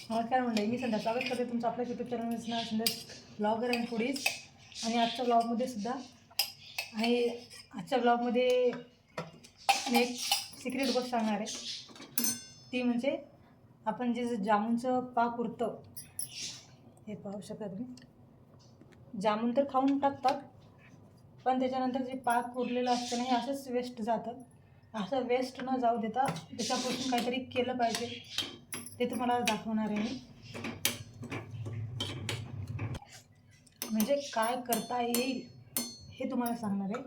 नमस्कार मंडळी, मी संध्या स्वागत करते तुमचं आपल्या यूट्यूब चॅनलचं नाव संध्या ब्लॉगर अँड फूडीज. आणि आजच्या ब्लॉगमध्ये सुद्धा आहे. आजच्या ब्लॉगमध्ये मी एक सिक्रेट गोष्ट सांगणार आहे. ती म्हणजे आपण जे जामुनचं पाक उरतं, हे पाहू शकता तुम्ही. जामुन तर खाऊन टाकतात, पण त्याच्यानंतर जे पाक उरलेलं असतं ना, हे असंच वेस्ट जातं. असं वेस्ट न जाऊ देता त्याच्यापासून काहीतरी केलं पाहिजे, ते तुम्हाला दाखवणार आहे मी. म्हणजे काय करता येईल हे तुम्हाला सांगणार आहे.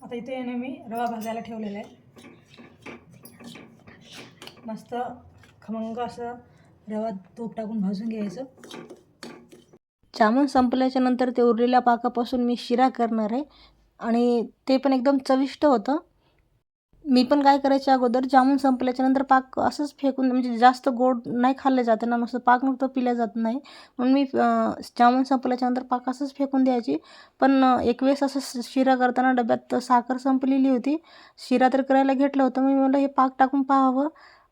आता इथे आहे ना, मी रवा भाजायला ठेवलेला आहे. मस्त खमंग असं रवा तूप टाकून भाजून घ्यायचं. जामुन संपल्याच्या नंतर ते उरलेल्या पाकापासून मी शिरा करणार आहे आणि ते पण एकदम चविष्ट होतं. मी पण काय करायचे, अगोदर जामुन संपल्याच्या नंतर पाक असंच फेकून, म्हणजे जास्त गोड नाही खाल्लं जातं ना, मस्त पाक नुसतं पिल्या जात नाही, म्हणून मी जामुन संपल्याच्या नंतर पाक असंच फेकून द्यायची. पण एक वेळेस असं शिरा करताना डब्यात साखर संपलेली होती. शिरा तर करायला घेतलं होतं, मी म्हटलं हे पाक टाकून पाहावं,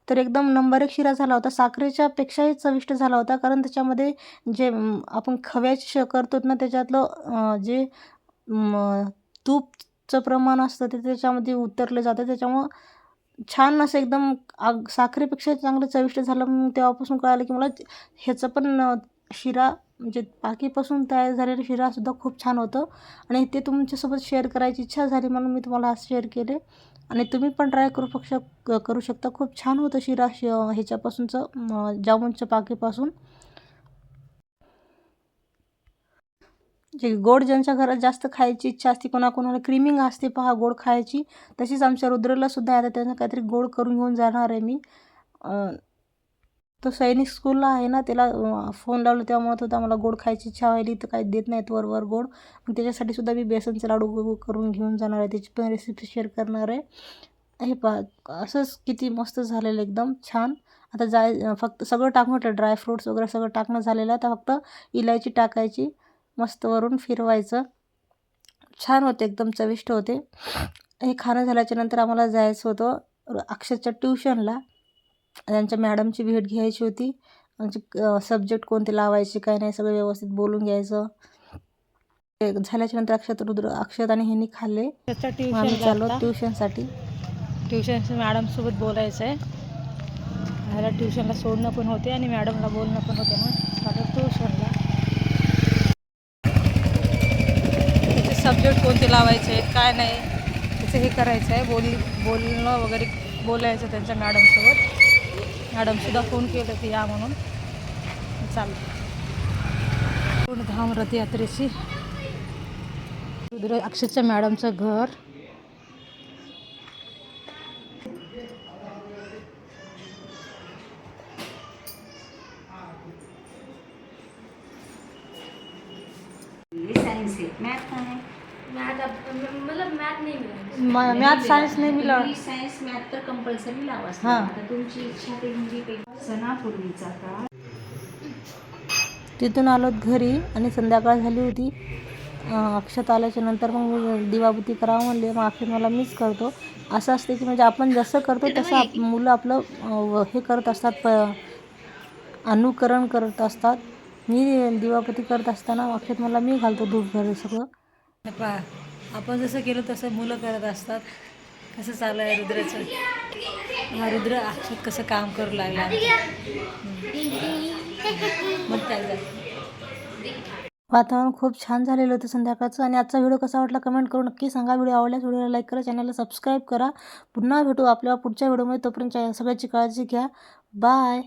तर एकदम नंबर एक शिरा झाला होता. साखरेच्या पेक्षाही चविष्ट झाला होता, कारण त्याच्यामध्ये जे आपण खव्याची करतो ना, त्याच्यातलं जे तूपचं प्रमाण असतं ते त्याच्यामध्ये उतरलं जातं. त्याच्यामुळं छान असं एकदम साखरेपेक्षा चांगलं चविष्ट झालं. मग तेव्हापासून कळालं की मला ह्याचं पण शिरा, म्हणजे पाकीपासून तयार झालेलं शिरासुद्धा खूप छान होतं. आणि ते तुमच्यासोबत शेअर करायची इच्छा झाली, म्हणून मी तुम्हाला आज शेअर केले. आणि तुम्ही पण ट्राय करू शकता. खूप छान होतं शिरा ह्याच्यापासूनचं, जामुनच्या पाकीपासून. जे गोड ज्यांच्या घरात जास्त खायची इच्छा असते, कोणाकोणाला क्रीमिंग असते पहा गोड खायची, तशीच आमच्या रुद्रला सुद्धा आता त्यांना काहीतरी गोड करून घेऊन जाणार आहे मी. तो सैनिक स्कूलला आहे ना, त्याला फोन लावला तेव्हा म्हणत होता मला गोड खायची इच्छा व्हायली, तर काही देत नाहीत वरवर गोड. मग त्याच्यासाठी सुद्धा मी बेसनचे लाडू करून घेऊन जाणार आहे. त्याची पण रेसिपी शेअर करणार आहे. हे पहा असंच किती मस्त झालेलं, एकदम छान. आता फक्त सगळं टाकून होतं, ड्रायफ्रूट्स वगैरे सगळं टाकणं झालेलं आहे. आता फक्त इलायची टाकायची, मस्त वरून फिरवायचं. छान होते, एकदम चविष्ट होते. हे खाणं झाल्याच्या नंतर आम्हाला जायचं होतं अक्षरच्या ट्युशनला. त्यांच्या मॅडमची भेट घ्यायची होती. म्हणजे सब्जेक्ट कोणते लावायचे काय नाही सगळं व्यवस्थित बोलून घ्यायचं. ते झाल्याच्या नंतर अक्षत आणि ह्यांनी खाल्ले. आम्ही चाललो ट्युशनसाठी. ट्युशनच्या मॅडमसोबत बोलायचं आहे. ह्याला ट्युशनला सोडणं पण होते आणि मॅडमला बोलणं पण होते. मग चालू ट्युशनला. त्याचे सब्जेक्ट कोणते लावायचे आहेत काय नाही त्याचं हे करायचं आहे. बोलणं वगैरे बोलायचं त्यांच्या मॅडमसोबत. मॅडमसुद्धा फोन केलं होते या म्हणून. चालतं पूर्ण धाम रथयात्रेची. अक्षरच्या मॅडमचं घर. मैथ सायन्स नाही मिला. सायन्स मॅथ तर कंपल्सरी लावाच. हां, आता तुमची इच्छा ते म्हणजे सणापूर्वीचा का. तिथून आलो घरी आणि संध्याकाळ झाली होती. अक्षत आल्याच्या नंतर मग मी दिवाबत्ती करावं म्हणले. मग अक्षत मला मीच करतो. असं असते की म्हणजे आपण जसं करतो तसं मुलं आपलं हे करत असतात, अनुकरण करत असतात. मी दिवाबत्ती करत असताना अक्षत मला मी घालतो धूप घरी सगळं. पहा आपण जसं केलं तसं मुलं करत असतात. कसं चालू आहे रुद्राचं. हा रुद्र अक्षत कसं काम करू लागला. मग काय झालं. वातावरण खूप छान झालेलं होतं संध्याकाळचं. आणि आजचा व्हिडिओ कसा वाटला कमेंट करून नक्की सांगा. व्हिडिओ आवडल्यास व्हिडिओला लाईक करा, चॅनलला सबस्क्राईब करा. पुन्हा भेटू आपल्या पुढच्या व्हिडिओमध्ये. तोपर्यंत सगळ्याची काळजी घ्या. बाय.